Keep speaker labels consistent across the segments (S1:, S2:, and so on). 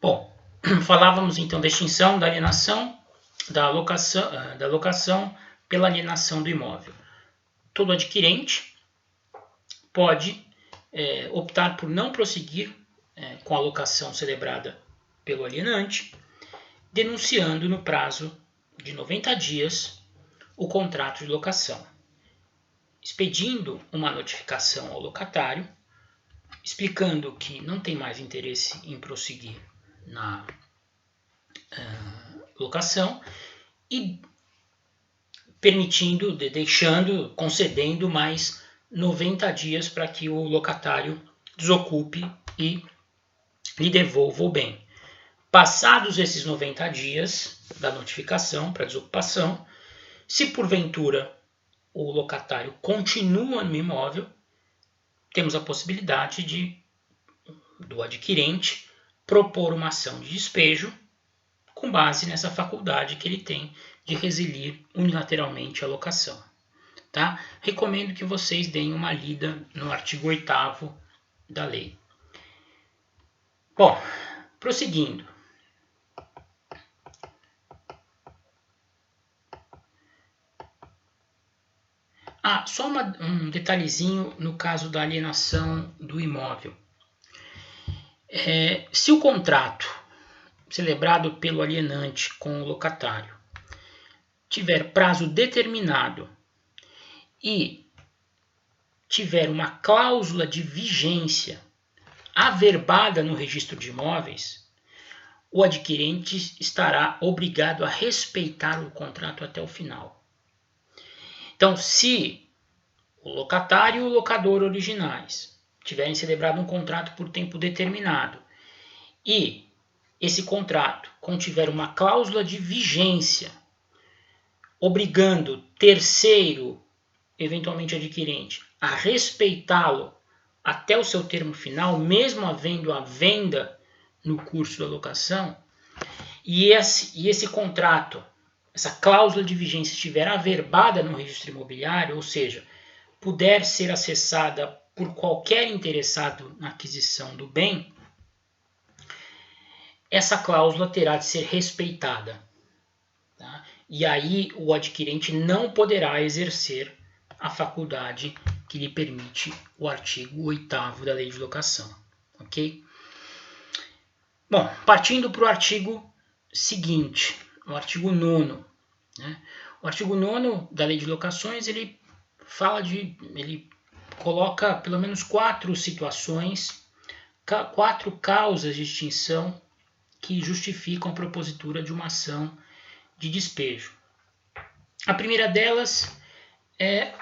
S1: Bom, falávamos então da extinção, da alienação, da locação pela alienação do imóvel. Todo adquirente pode optar por não prosseguir com a locação celebrada pelo alienante, denunciando no prazo de 90 dias o contrato de locação, expedindo uma notificação ao locatário, explicando que não tem mais interesse em prosseguir na locação e concedendo mais 90 dias para que o locatário desocupe e lhe devolva o bem. Passados esses 90 dias da notificação para desocupação, se porventura o locatário continua no imóvel, temos a possibilidade do adquirente propor uma ação de despejo com base nessa faculdade que ele tem de resilir unilateralmente a locação. Tá? Recomendo que vocês deem uma lida no artigo 8º da lei. Bom, prosseguindo. Só um detalhezinho no caso da alienação do imóvel. Se o contrato celebrado pelo alienante com o locatário tiver prazo determinado e tiver uma cláusula de vigência averbada no registro de imóveis, o adquirente estará obrigado a respeitar o contrato até o final. Então, se o locatário e o locador originais tiverem celebrado um contrato por tempo determinado e esse contrato contiver uma cláusula de vigência obrigando terceiro, eventualmente adquirente, a respeitá-lo até o seu termo final, mesmo havendo a venda no curso da locação, e esse contrato, essa cláusula de vigência estiver averbada no registro imobiliário, ou seja, puder ser acessada por qualquer interessado na aquisição do bem, essa cláusula terá de ser respeitada. Tá? E aí o adquirente não poderá exercer a faculdade que lhe permite o artigo 8º da Lei de Locação. Ok? Bom, partindo para o artigo seguinte, o artigo 9º. Né? O artigo 9º da Lei de Locações, ele coloca pelo menos 4 situações, 4 causas de extinção que justificam a propositura de uma ação de despejo. A primeira delas é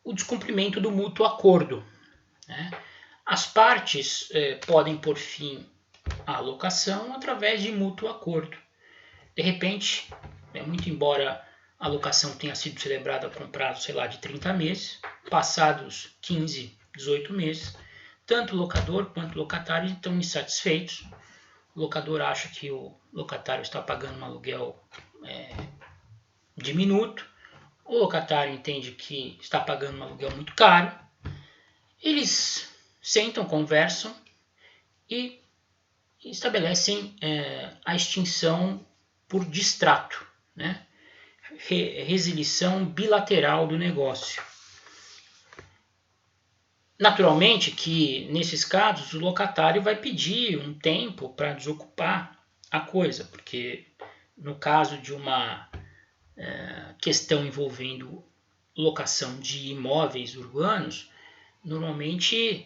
S1: o descumprimento do mútuo acordo. Né? As partes podem pôr fim à locação através de mútuo acordo. De repente, muito embora a locação tenha sido celebrada com prazo, de 30 meses, passados 15, 18 meses, tanto o locador quanto o locatário estão insatisfeitos. O locador acha que o locatário está pagando um aluguel diminuto, o locatário entende que está pagando um aluguel muito caro, eles sentam, conversam e estabelecem a extinção por distrato, né? Resilição bilateral do negócio. Naturalmente que, nesses casos, o locatário vai pedir um tempo para desocupar a coisa, porque no caso de uma questão envolvendo locação de imóveis urbanos, normalmente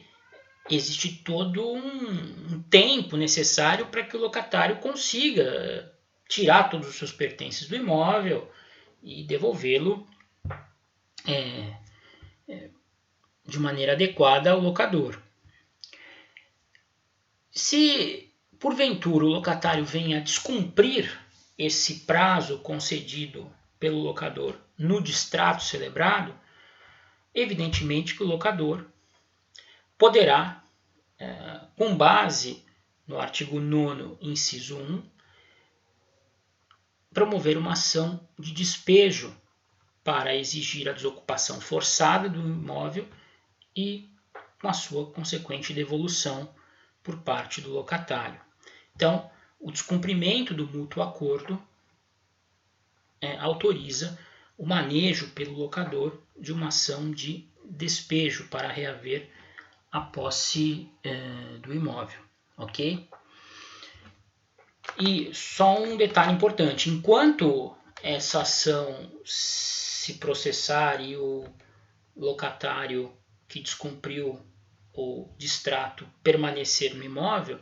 S1: existe todo um tempo necessário para que o locatário consiga tirar todos os seus pertences do imóvel e devolvê-lo de maneira adequada ao locador. Se, porventura, o locatário venha a descumprir esse prazo concedido pelo locador no distrato celebrado, evidentemente que o locador poderá, com base no artigo 9º, inciso 1, promover uma ação de despejo para exigir a desocupação forçada do imóvel e com a sua consequente devolução por parte do locatário. Então, o descumprimento do mútuo acordo autoriza o manejo pelo locador de uma ação de despejo para reaver a posse do imóvel, ok? E só um detalhe importante, enquanto essa ação se processar e o locatário que descumpriu o distrato permanecer no imóvel,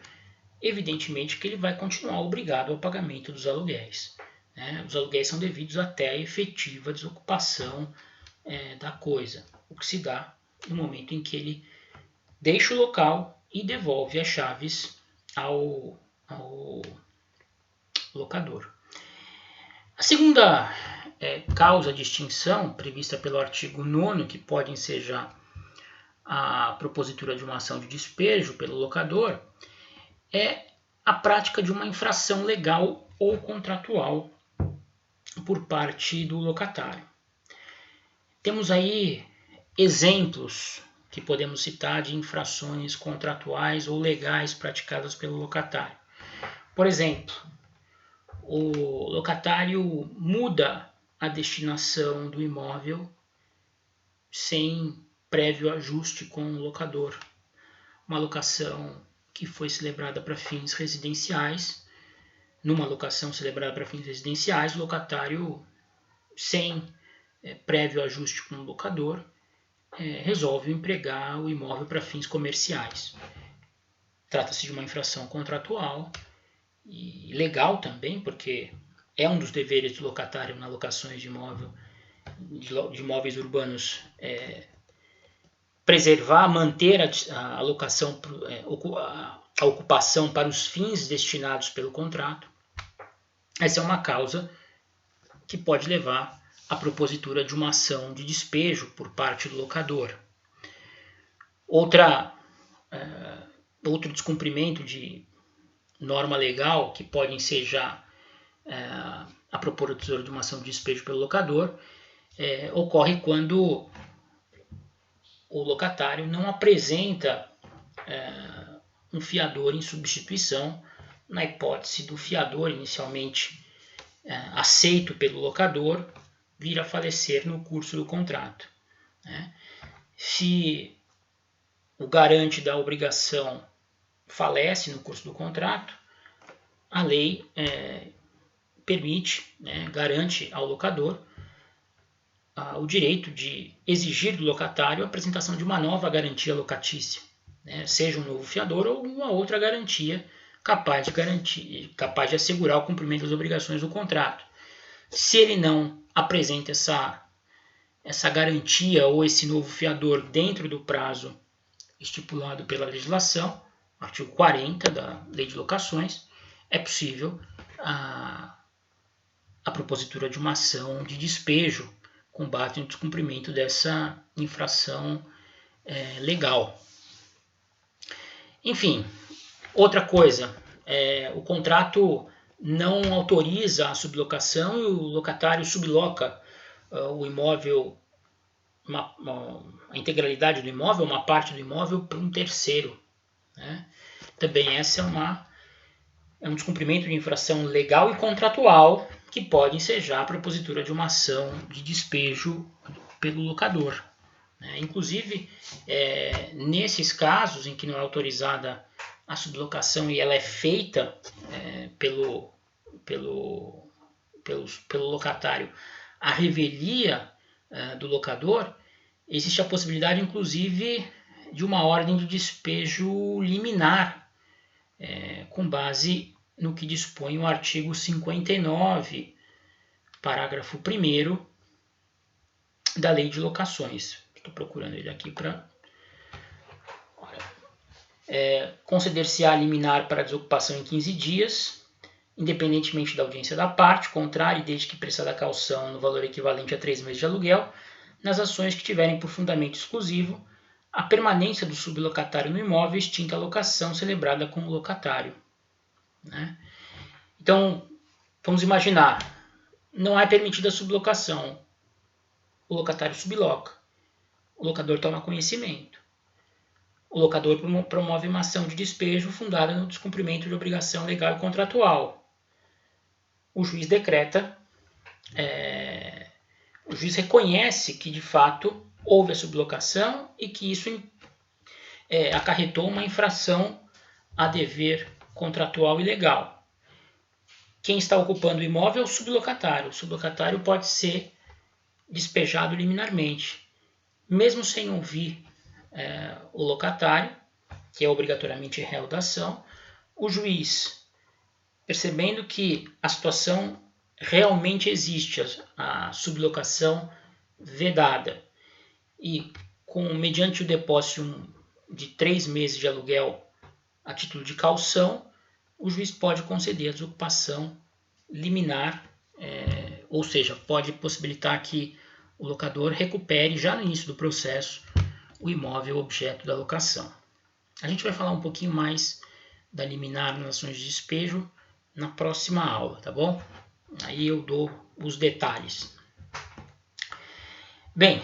S1: evidentemente que ele vai continuar obrigado ao pagamento dos aluguéis. Os aluguéis são devidos até a efetiva desocupação da coisa, o que se dá no momento em que ele deixa o local e devolve as chaves ao locador. A segunda causa de extinção prevista pelo artigo 9º, que pode ensejar a propositura de uma ação de despejo pelo locador, é a prática de uma infração legal ou contratual por parte do locatário. Temos aí exemplos que podemos citar de infrações contratuais ou legais praticadas pelo locatário. Por exemplo, o locatário muda a destinação do imóvel sem prévio ajuste com o locador. Uma locação que foi celebrada para fins residenciais, numa locação celebrada para fins residenciais, o locatário, sem prévio ajuste com o locador, resolve empregar o imóvel para fins comerciais. Trata-se de uma infração contratual e legal também, porque é um dos deveres do locatário nas locações de imóveis urbanos preservar, manter a locação, a ocupação para os fins destinados pelo contrato. Essa é uma causa que pode levar à propositura de uma ação de despejo por parte do locador. Outro descumprimento de norma legal que pode ensejar a propositura de uma ação de despejo pelo locador ocorre quando o locatário não apresenta um fiador em substituição, na hipótese do fiador inicialmente aceito pelo locador vir a falecer no curso do contrato. Se o garante da obrigação falece no curso do contrato, a lei garante ao locador o direito de exigir do locatário a apresentação de uma nova garantia locatícia, seja um novo fiador ou uma outra garantia capaz de assegurar o cumprimento das obrigações do contrato. Se ele não apresenta essa garantia ou esse novo fiador dentro do prazo estipulado pela legislação, artigo 40 da Lei de Locações, é possível a propositura de uma ação de despejo com base no descumprimento dessa infração legal. Enfim, outra coisa, o contrato não autoriza a sublocação e o locatário subloca o imóvel, a integralidade do imóvel, uma parte do imóvel, para um terceiro. Também essa é um descumprimento de infração legal e contratual que pode ensejar a propositura de uma ação de despejo pelo locador. Inclusive, nesses casos em que não é autorizada a sublocação e ela é feita pelo locatário à revelia do locador, existe a possibilidade, inclusive, de uma ordem de despejo liminar, com base no que dispõe o artigo 59, parágrafo 1º da Lei de Locações. Estou procurando ele aqui para... conceder-se-á liminar para desocupação em 15 dias, independentemente da audiência da parte contrária e desde que prestada a caução no valor equivalente a 3 meses de aluguel, nas ações que tiverem por fundamento exclusivo a permanência do sublocatário no imóvel extinta a locação celebrada com o locatário. Então, vamos imaginar, não é permitida a sublocação, o locatário subloca, o locador toma conhecimento. o locador promove uma ação de despejo fundada no descumprimento de obrigação legal e contratual. O juiz decreta, o juiz reconhece que de fato houve a sublocação e que isso acarretou uma infração a dever contratual e legal. Quem está ocupando o imóvel é o sublocatário. O sublocatário pode ser despejado liminarmente, mesmo sem ouvir o locatário, que é obrigatoriamente réu da ação. O juiz, percebendo que a situação realmente existe, a sublocação vedada, e mediante o depósito de 3 meses de aluguel a título de caução, o juiz pode conceder a desocupação liminar, ou seja, pode possibilitar que o locador recupere já no início do processo o imóvel objeto da locação. A gente vai falar um pouquinho mais da liminar nas ações de despejo na próxima aula, tá bom? Aí eu dou os detalhes. Bem,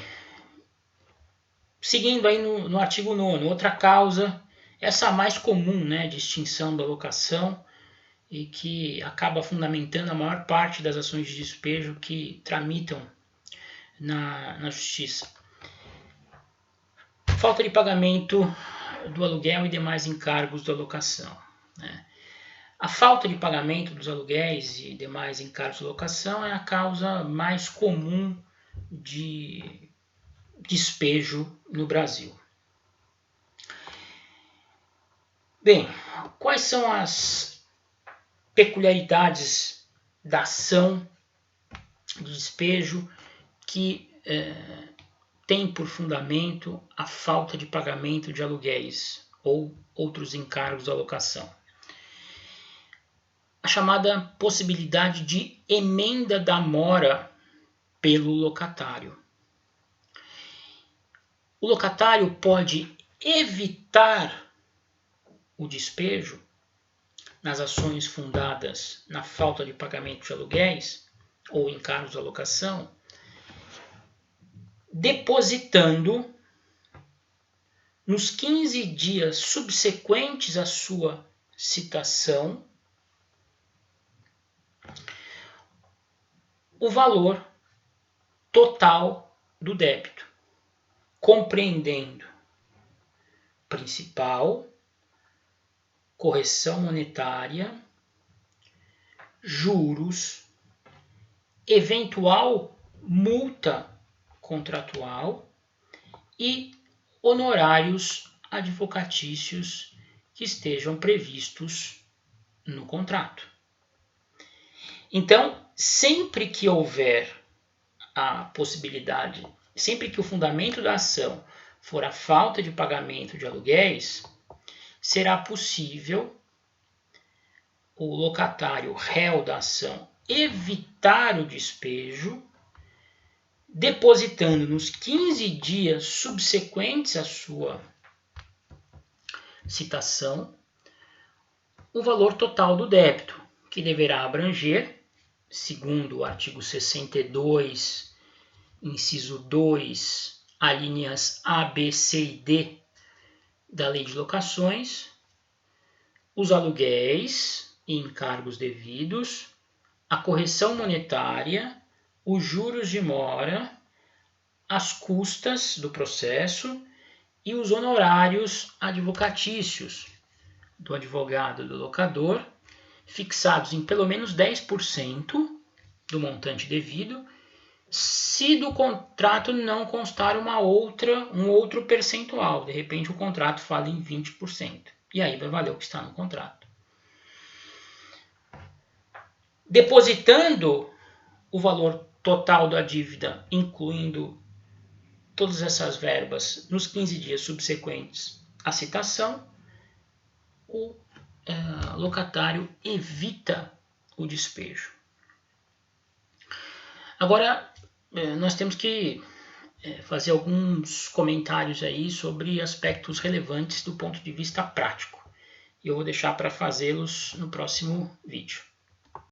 S1: seguindo aí no artigo 9º, outra causa, essa mais comum, de extinção da locação e que acaba fundamentando a maior parte das ações de despejo que tramitam na justiça. Falta de pagamento do aluguel e demais encargos da locação. A falta de pagamento dos aluguéis e demais encargos da locação é a causa mais comum de despejo no Brasil. Bem, quais são as peculiaridades da ação de despejo que tem por fundamento a falta de pagamento de aluguéis ou outros encargos da locação? A chamada possibilidade de emenda da mora pelo locatário. O locatário pode evitar o despejo nas ações fundadas na falta de pagamento de aluguéis ou encargos da locação, depositando nos 15 dias subsequentes à sua citação o valor total do débito, compreendendo principal, correção monetária, juros, eventual multa contratual e honorários advocatícios que estejam previstos no contrato. Então, sempre que houver a possibilidade, sempre que o fundamento da ação for a falta de pagamento de aluguéis, será possível o locatário réu da ação evitar o despejo, depositando nos 15 dias subsequentes à sua citação o valor total do débito, que deverá abranger, segundo o artigo 62, inciso 2, alíneas A, B, C e D da Lei de Locações, os aluguéis e encargos devidos, a correção monetária, os juros de mora, as custas do processo e os honorários advocatícios do advogado do locador, fixados em pelo menos 10% do montante devido, se do contrato não constar um outro percentual. De repente o contrato fala em 20%. E aí vai valer o que está no contrato. Depositando o valor total da dívida, incluindo todas essas verbas, nos 15 dias subsequentes à citação, o locatário evita o despejo. Agora, nós temos que fazer alguns comentários aí sobre aspectos relevantes do ponto de vista prático. E eu vou deixar para fazê-los no próximo vídeo.